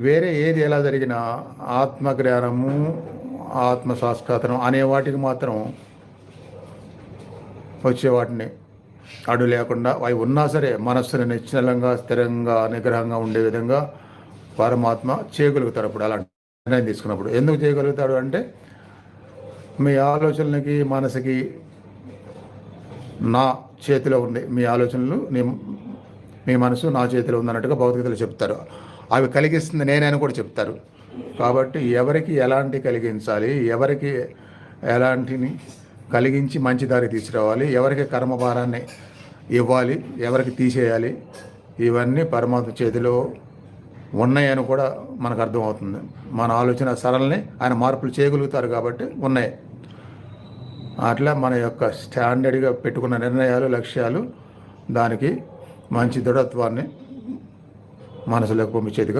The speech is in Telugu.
వేరే ఏది ఎలా జరిగినా ఆత్మజ్ఞానము, ఆత్మ సాక్షాత్కారం అనే వాటికి మాత్రం వచ్చే వాటిని అడ్డు లేకుండా అవి ఉన్నా సరే మనస్సుని నిశ్చలంగా, స్థిరంగా, నిగ్రహంగా ఉండే విధంగా పరమాత్మ చేయగలుగుతాడు. అప్పుడు అలాంటి నిర్ణయం తీసుకున్నప్పుడు ఎందుకు చేయగలుగుతాడు అంటే, మీ ఆలోచనలకి మనసుకి నా చేతిలో ఉంది, మీ ఆలోచనలు మీ మనసు నా చేతిలో ఉందన్నట్టుగా భౌతికతలు చెప్తారు. అవి కలిగిస్తుంది నేనే అని కూడా చెప్తారు. కాబట్టి ఎవరికి ఎలాంటి కలిగించాలి, ఎవరికి ఎలాంటిని కలిగించి మంచి దారి తీసుకురావాలి, ఎవరికి కర్మభారాన్ని ఇవ్వాలి, ఎవరికి తీసేయాలి, ఇవన్నీ పరమాత్మ చేతిలో ఉన్నాయని కూడా మనకు అర్థమవుతుంది. మన ఆలోచన సరళని ఆయన మార్పులు చేయగలుగుతారు కాబట్టి ఉన్నాయి. అట్లా మన యొక్క స్టాండర్డ్గా పెట్టుకున్న నిర్ణయాలు, లక్ష్యాలు దానికి మంచి దృఢత్వాన్ని మనసులోకి పంపించేదిగా